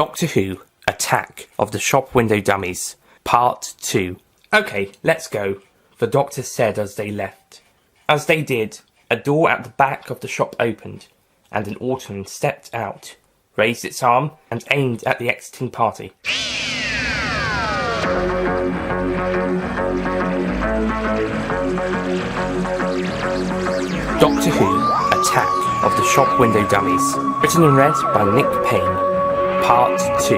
Doctor Who, Attack of the Shop Window Dummies, Part 2. Okay, let's go, the Doctor said as they left. As they did, a door at the back of the shop opened, and an Auton stepped out, raised its arm, and aimed at the exiting party. Doctor Who, Attack of the Shop Window Dummies, written and read by Nick Payne, Part 2.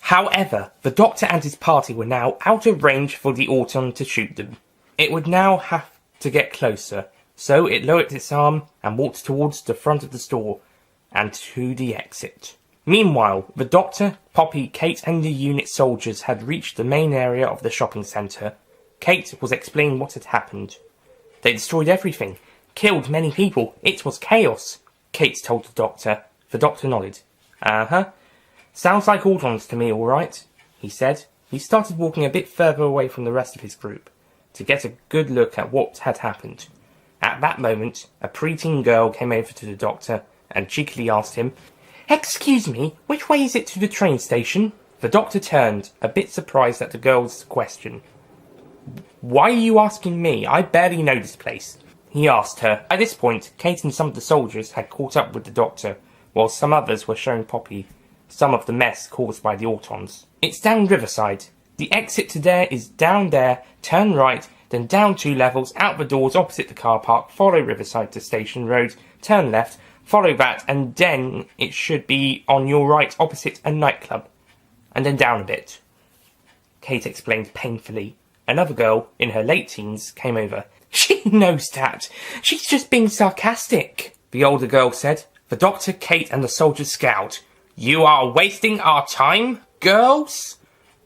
However, the Doctor and his party were now out of range for the Auton to shoot them. It would now have to get closer, so it lowered its arm and walked towards the front of the store and to the exit. Meanwhile, the Doctor, Poppy, Kate and the unit soldiers had reached the main area of the shopping centre. Kate was explaining what had happened. They destroyed everything, killed many people, it was chaos, Kate told the Doctor. The Doctor nodded. Sounds like Autons to me, all right, he said. He started walking a bit further away from the rest of his group to get a good look at what had happened. At that moment, a preteen girl came over to the Doctor and cheekily asked him, "Excuse me, which way is it to the train station?" The Doctor turned, a bit surprised at the girl's question. "Why are you asking me? I barely know this place," he asked her. At this point, Kate and some of the soldiers had caught up with the Doctor, while some others were showing Poppy some of the mess caused by the Autons. "It's down Riverside. The exit to there is down there, turn right, then down 2 levels, out the doors opposite the car park, follow Riverside to Station Road, turn left, follow that, and then it should be on your right opposite a nightclub. And then down a bit," Kate explained painfully. Another girl, in her late teens, came over. "She knows that. She's just being sarcastic," the older girl said. The Doctor, Kate and the soldiers scowled. "You are wasting our time, girls?"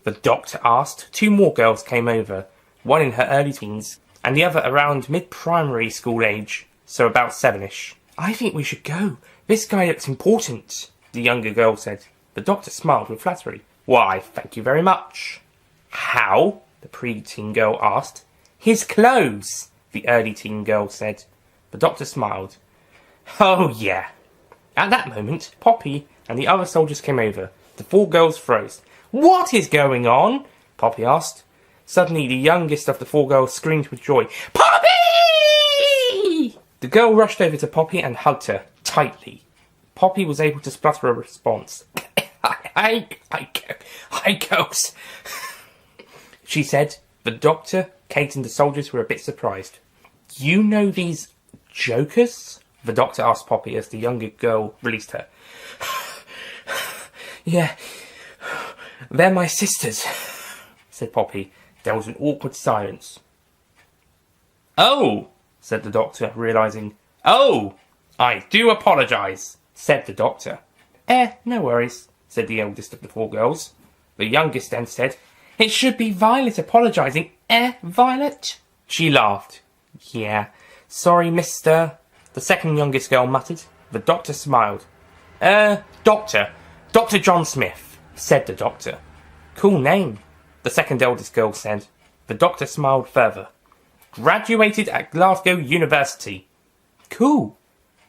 the Doctor asked. 2 more girls came over, one in her early teens, and the other around mid-primary school age, so about 7ish. "I think we should go. This guy looks important," the younger girl said. The Doctor smiled with flattery. "Why, thank you very much." "How?" the pre-teen girl asked. "His clothes," the early teen girl said. The Doctor smiled. "Oh, yeah." At that moment, Poppy and the other soldiers came over. The 4 girls froze. "What is going on?" Poppy asked. Suddenly, the youngest of the 4 girls screamed with joy. "Poppy!" The girl rushed over to Poppy and hugged her tightly. Poppy was able to splutter a response. I girls," she said. The Doctor, Kate and the soldiers were a bit surprised. "You know these jokers?" the Doctor asked Poppy as the younger girl released her. "Yeah, they're my sisters," said Poppy. There was an awkward silence. "Oh," said the Doctor, realising. "Oh, I do apologise," said the Doctor. No worries," said the eldest of the 4 girls. The youngest then said, "It should be Violet apologising, Violet?" She laughed. "Yeah, sorry, mister," the second youngest girl muttered. The Doctor smiled. Dr. John Smith," said the Doctor. "Cool name," the second eldest girl said. The Doctor smiled further. "Graduated at Glasgow University." "Cool,"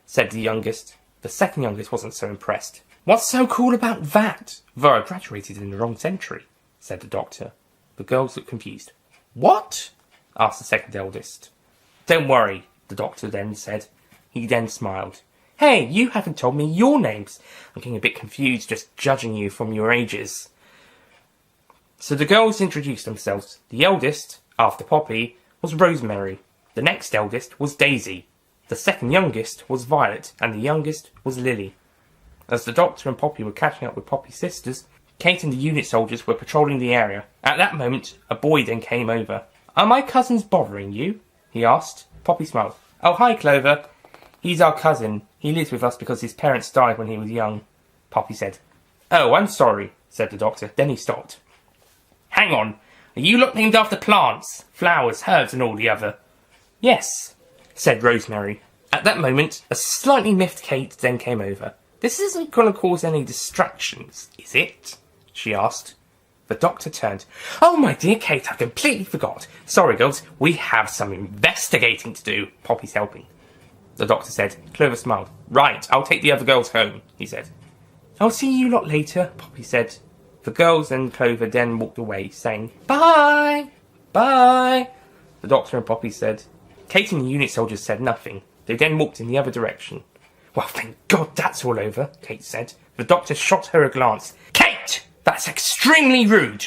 said the youngest. The second youngest wasn't so impressed. "What's so cool about that?" "Though I graduated in the wrong century," said the Doctor. The girls looked confused. "What?" asked the second eldest. "Don't worry," the Doctor then said. He then smiled. "Hey, you haven't told me your names. I'm getting a bit confused just judging you from your ages." So the girls introduced themselves. The eldest, after Poppy, was Rosemary. The next eldest was Daisy. The second youngest was Violet, and the youngest was Lily. As the Doctor and Poppy were catching up with Poppy's sisters, Kate and the unit soldiers were patrolling the area. At that moment, a boy then came over. "Are my cousins bothering you?" he asked. Poppy smiled. "Oh, hi, Clover. He's our cousin. He lives with us because his parents died when he was young," Poppy said. "Oh, I'm sorry," said the Doctor. Then he stopped. "Hang on. Are you lot named after plants? Flowers, herbs and all the other?" "Yes," said Rosemary. At that moment, a slightly miffed Kate then came over. This isn't going to cause any distractions, is it? She asked. The doctor turned. Oh, my dear Kate, I completely forgot. Sorry, girls, we have some investigating to do. Poppy's helping. The doctor said. Clover smiled. Right, I'll take the other girls home, he said. I'll see you lot later, Poppy said. The girls and Clover then walked away, saying, Bye! Bye! The doctor and Poppy said. Kate and the unit soldiers said nothing. They then walked in the other direction. Well, thank God that's all over, Kate said. The doctor shot her a glance. Kate! That's extremely rude!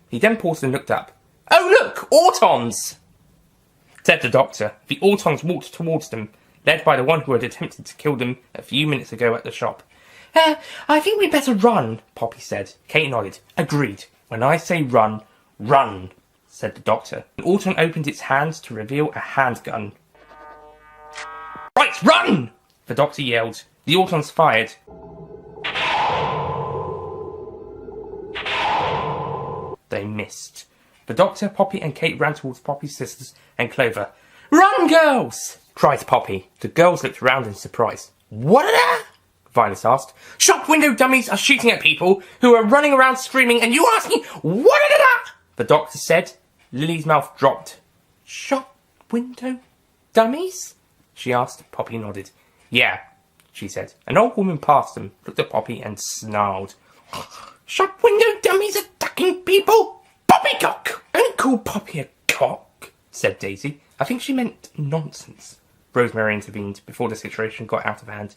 He then paused and looked up. Oh, look! Autons! Said the doctor. The Autons walked towards them, led by the one who had attempted to kill them a few minutes ago at the shop. I think we'd better run, Poppy said. Kate nodded. Agreed. When I say run, run, said the doctor. An Auton opened its hands to reveal a handgun. Right, run! The doctor yelled. The Autons fired. They missed. The doctor, Poppy and Kate ran towards Poppy's sisters and Clover. Run, girls! Cried Poppy. The girls looked round in surprise. What are that? Violet asked. Shop window dummies are shooting at people who are running around screaming and you asking, what are that? The doctor said. Lily's mouth dropped. Shop window dummies? She asked. Poppy nodded. Yeah, she said. An old woman passed them, looked at Poppy and snarled. Shop window dummies attacking people? Poppycock! Don't call Poppy a cock, said Daisy. I think she meant nonsense. Rosemary intervened before the situation got out of hand.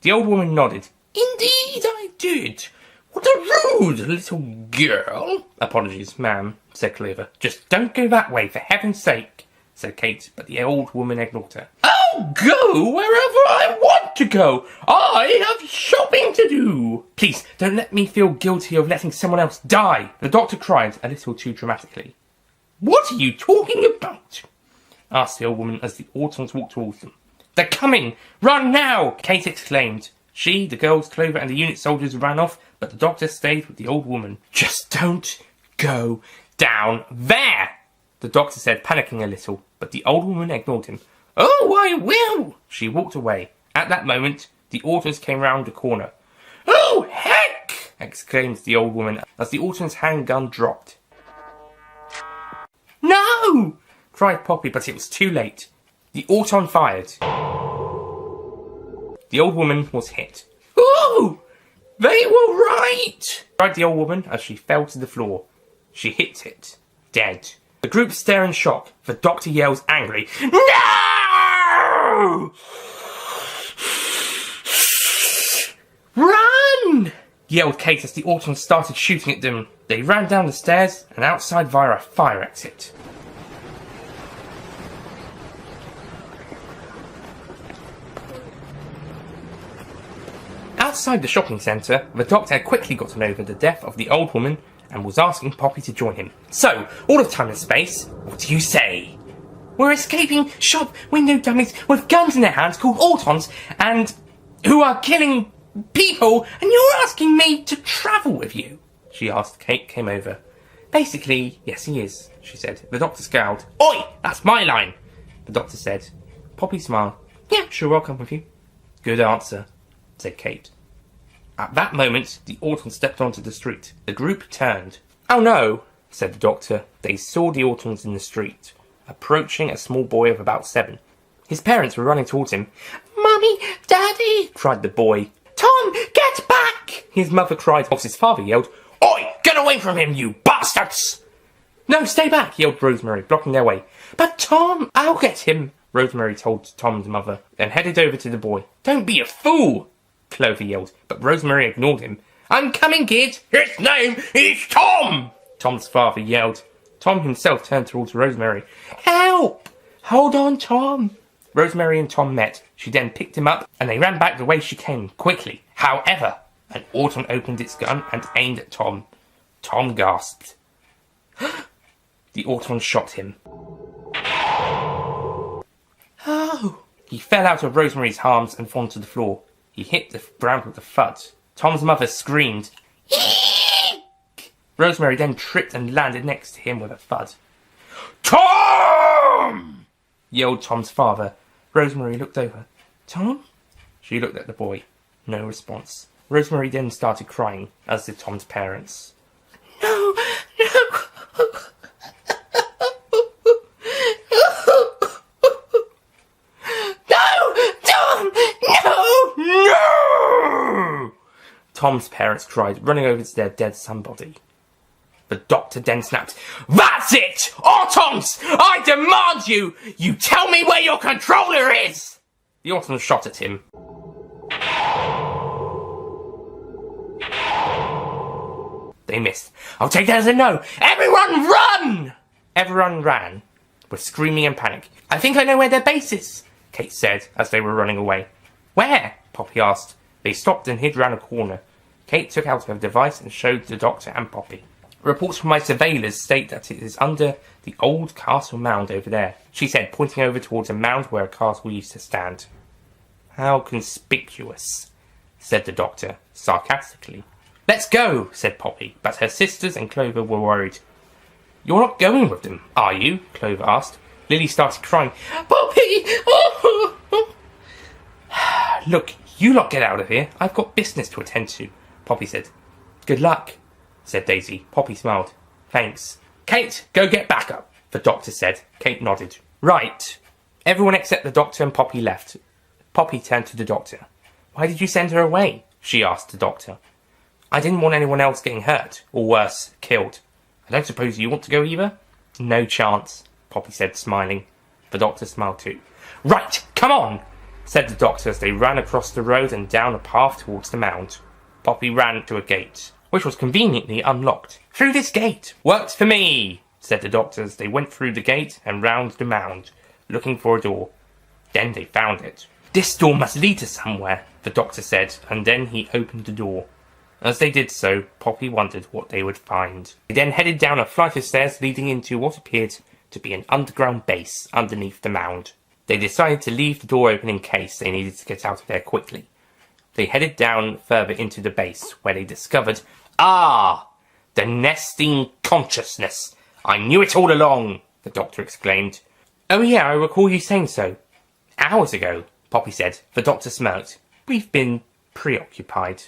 The old woman nodded. Indeed I did. What a rude little girl. Apologies, ma'am, said Clover. Just don't go that way, for heaven's sake, said Kate, but the old woman ignored her. I'll go wherever I want to go. I have shopping to do. Please, don't let me feel guilty of letting someone else die. The doctor cried a little too dramatically. What are you talking about? Asked the old woman as the Autons walked towards them. They're coming! Run now! Kate exclaimed. She, the girls, Clover and the unit soldiers ran off, but the doctor stayed with the old woman. Just don't go down there! The doctor said, panicking a little, but the old woman ignored him. Oh, I will! She walked away. At that moment, the Autons came round the corner. Oh, heck! Exclaimed the old woman as the Auton's handgun dropped. No! Cried Poppy, but it was too late. The Auton fired. The old woman was hit. Ooh! They were right! Cried the old woman as she fell to the floor. She hit it. Dead. The group stare in shock. The doctor yells angrily. No! Run! Yelled Kate as the Autons started shooting at them. They ran down the stairs and outside via a fire exit. Outside the shopping centre, the doctor had quickly gotten over the death of the old woman and was asking Poppy to join him. So, all of time and space, what do you say? We're escaping shop window dummies with guns in their hands called Autons and who are killing people, and you're asking me to travel with you? She asked. Kate came over. Basically, yes he is, she said. The doctor scowled. Oi, that's my line, the doctor said. Poppy smiled. Yeah, sure, I'll come with you. Good answer, said Kate. At that moment, the Auton stepped onto the street. The group turned. Oh no, said the doctor. They saw the Autons in the street, approaching a small boy of about 7. His parents were running towards him. Mummy, Daddy, cried the boy. Tom, get back! His mother cried whilst his father yelled, Oi, get away from him, you bastards! No, stay back, yelled Rosemary, blocking their way. But Tom, I'll get him, Rosemary told Tom's mother, then headed over to the boy. Don't be a fool, Clover yelled, but Rosemary ignored him. I'm coming, kid. His name is Tom, Tom's father yelled. Tom himself turned towards Rosemary. Help! Hold on, Tom. Rosemary and Tom met. She then picked him up, and they ran back the way she came, quickly. However, an Auton opened its gun and aimed at Tom. Tom gasped. The Auton shot him. Oh! He fell out of Rosemary's arms and fell to the floor. He hit the ground with a thud. Tom's mother screamed. Eek! Rosemary then tripped and landed next to him with a thud. Tom! yelled Tom's father. Rosemary looked over. Tom? She looked at the boy. No response. Rosemary then started crying, as did Tom's parents. No, no. No, Tom, no, no! Tom's parents cried, running over to their dead son body. The doctor then snapped, That's it! Autons! I demand you! You tell me where your controller is! The Auton shot at him. They missed. I'll take that as a no. Everyone run! Everyone ran, with screaming and panic. I think I know where their base is, Kate said as they were running away. Where? Poppy asked. They stopped and hid round a corner. Kate took out her device and showed the doctor and Poppy. Reports from my surveillors state that it is under the old castle mound over there, she said, pointing over towards a mound where a castle used to stand. How conspicuous, said the doctor, sarcastically. Let's go, said Poppy, but her sisters and Clover were worried. You're not going with them, are you? Clover asked. Lily started crying. Poppy! Look, you lot get out of here. I've got business to attend to, Poppy said. Good luck, said Daisy. Poppy smiled. Thanks. Kate, go get backup, the doctor said. Kate nodded. Right. Everyone except the doctor and Poppy left. Poppy turned to the doctor. Why did you send her away? She asked the doctor. I didn't want anyone else getting hurt, or worse, killed. I don't suppose you want to go either? No chance, Poppy said, smiling. The doctor smiled too. Right, come on, said the doctor as they ran across the road and down a path towards the mound. Poppy ran to a gate, which was conveniently unlocked. Through this gate. Works for me, said the doctor as they went through the gate and round the mound, looking for a door. Then they found it. This door must lead to somewhere, the doctor said, and then he opened the door. As they did so, Poppy wondered what they would find. They then headed down a flight of stairs leading into what appeared to be an underground base underneath the mound. They decided to leave the door open in case they needed to get out of there quickly. They headed down further into the base, where they discovered, the Nestene Consciousness. I knew it all along, the doctor exclaimed. Oh yeah, I recall you saying so. Hours ago, Poppy said. The doctor smirked. We've been preoccupied.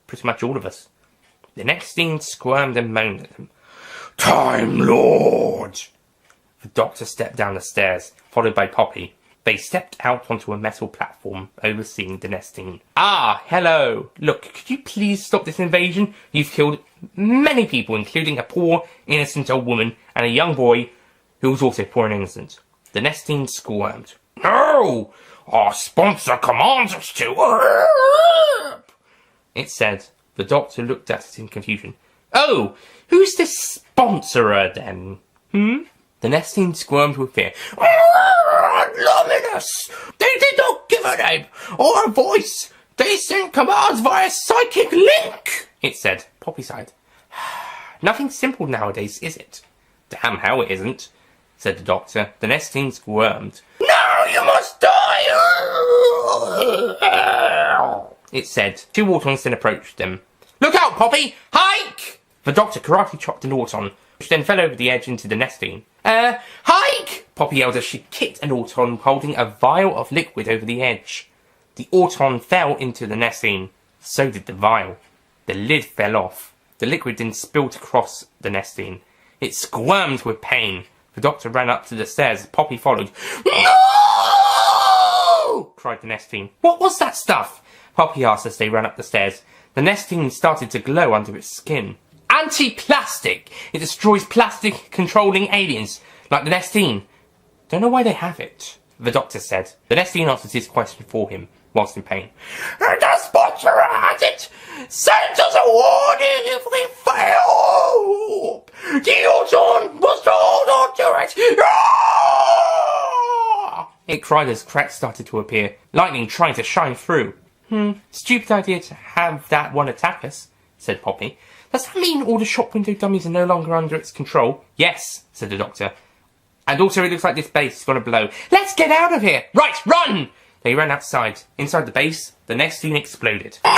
Pretty much all of us. The Nestene squirmed and moaned at them. Time Lord! The doctor stepped down the stairs, followed by Poppy. They stepped out onto a metal platform overseeing the Nestene. Hello. Look, could you please stop this invasion? You've killed many people, including a poor, innocent old woman and a young boy who was also poor and innocent. The Nestene squirmed. No! Our sponsor commands us to. It said. The doctor looked at it in confusion. Oh, who's this sponsorer then? The Nestene squirmed with fear. Luminous! They did not give a name or a voice. They sent commands via psychic link, it said. Poppy sighed. Nothing simple nowadays, is it? Damn how it isn't, said the doctor. The Nestene squirmed. No, you must die! It said. Two Autons then approached them. Look out, Poppy! Hike! The doctor karate chopped an Auton, which then fell over the edge into the Nestene. Hike! Poppy yelled as she kicked an Auton holding a vial of liquid over the edge. The Auton fell into the Nestene. So did the vial. The lid fell off. The liquid then spilled across the Nestene. It squirmed with pain. The doctor ran up to the stairs. Poppy followed. No! Cried the Nestene. What was that stuff? Poppy asked as they ran up the stairs. The Nestene started to glow under its skin. Anti-plastic! It destroys plastic controlling aliens, like the Nestene. Don't know why they have it, the doctor said. The Nestene answered his question for him, whilst in pain. The sponsor has it! Send us a warning if we fail! The Auton must hold on to it! It cried as cracks started to appear, lightning trying to shine through. Stupid idea to have that one attack us, said Poppy. Does that mean all the shop window dummies are no longer under its control? Yes, said the doctor. And also it looks like this base is going to blow. Let's get out of here! Right, run! They ran outside. Inside the base, the Nestene exploded. No!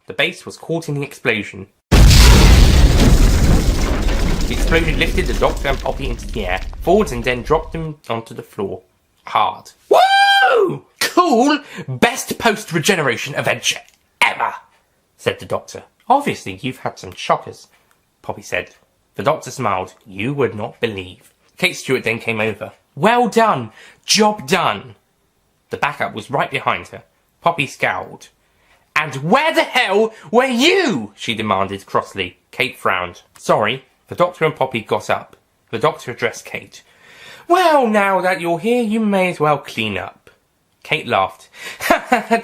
The base was caught in the explosion. Its explosion lifted the Doctor and Poppy into the air, forwards, and then dropped them onto the floor. Hard. Woo! Cool! Best post-regeneration adventure ever, said the Doctor. Obviously, you've had some shockers, Poppy said. The Doctor smiled. You would not believe. Kate Stewart then came over. Well done! Job done! The backup was right behind her. Poppy scowled. And where the hell were you? She demanded crossly. Kate frowned. Sorry. The Doctor and Poppy got up. The Doctor addressed Kate. Well, now that you're here, you may as well clean up. Kate laughed.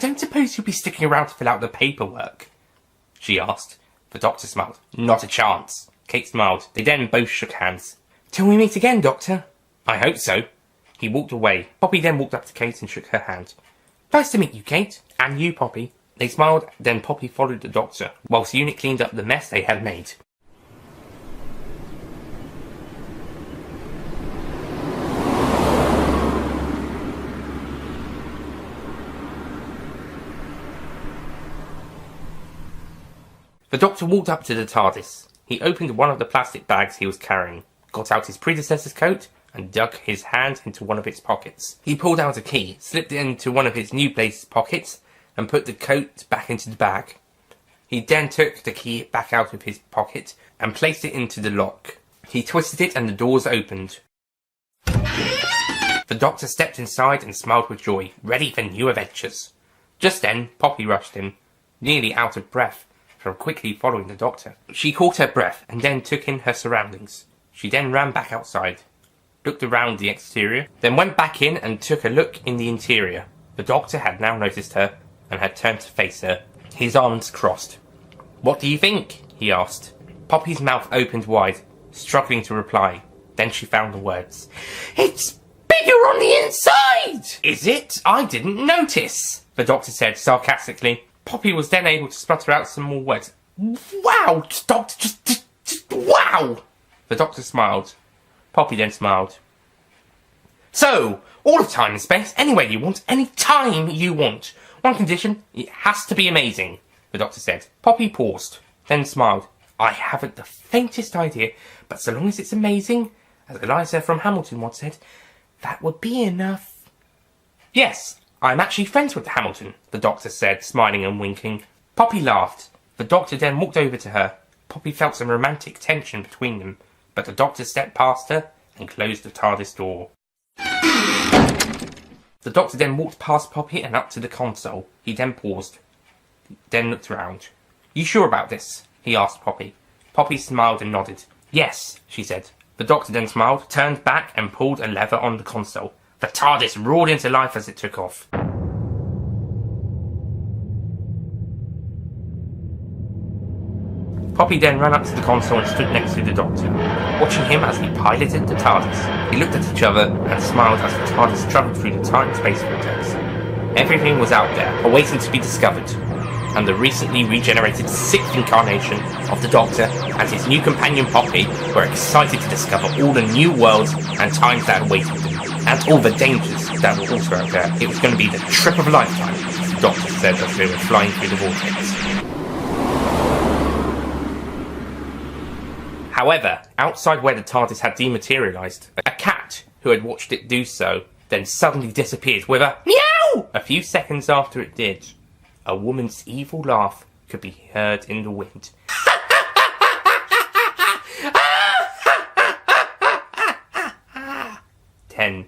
Don't suppose you'll be sticking around to fill out the paperwork? She asked. The Doctor smiled. Not a chance. Kate smiled. They then both shook hands. Till we meet again, Doctor. I hope so. He walked away. Poppy then walked up to Kate and shook her hand. Nice to meet you, Kate. And you, Poppy. They smiled, then Poppy followed the Doctor, whilst the unit cleaned up the mess they had made. The Doctor walked up to the TARDIS. He opened one of the plastic bags he was carrying, got out his predecessor's coat, and dug his hand into one of its pockets. He pulled out a key, slipped it into one of his new blaze's pockets, and put the coat back into the bag. He then took the key back out of his pocket and placed it into the lock. He twisted it and the doors opened. The Doctor stepped inside and smiled with joy, ready for new adventures. Just then, Poppy rushed in, nearly out of breath from quickly following the Doctor. She caught her breath and then took in her surroundings. She then ran back outside, looked around the exterior, then went back in and took a look in the interior. The Doctor had now noticed her and had turned to face her, his arms crossed. What do you think? He asked. Poppy's mouth opened wide, struggling to reply. Then she found the words. It's bigger on the inside! Is it? I didn't notice, the Doctor said sarcastically. Poppy was then able to splutter out some more words. Wow, Doctor, just wow! The Doctor smiled. Poppy then smiled. So, all of time and space, anywhere you want, any time you want. One condition, it has to be amazing, the Doctor said. Poppy paused, then smiled. I haven't the faintest idea, but so long as it's amazing, as Eliza from Hamilton once said, that would be enough. Yes, I'm actually friends with Hamilton, the Doctor said, smiling and winking. Poppy laughed. The Doctor then walked over to her. Poppy felt some romantic tension between them, but the Doctor stepped past her and closed the TARDIS door. The Doctor then walked past Poppy and up to the console. He then paused, then looked round. You sure about this? He asked Poppy. Poppy smiled and nodded. Yes, she said. The Doctor then smiled, turned back and pulled a lever on the console. The TARDIS roared into life as it took off. Poppy then ran up to the console and stood next to the Doctor, watching him as he piloted the TARDIS. They looked at each other and smiled as the TARDIS travelled through the time-space vortex. Everything was out there, awaiting to be discovered, and the recently regenerated sixth incarnation of the Doctor and his new companion Poppy were excited to discover all the new worlds and times that awaited them, and all the dangers that were also out there. It was going to be the trip of a lifetime, the Doctor said as they were flying through the vortex. However, outside where the TARDIS had dematerialised, a cat, who had watched it do so, then suddenly disappeared with a meow! A few seconds after it did, a woman's evil laugh could be heard in the wind. Then,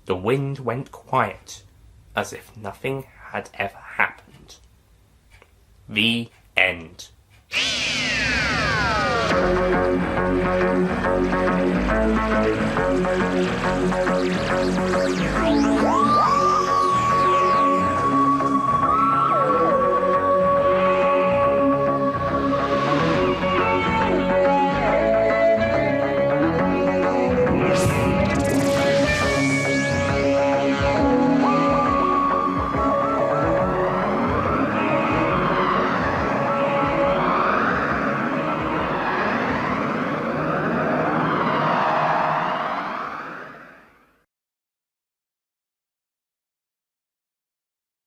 the wind went quiet, as if nothing had ever happened. The end.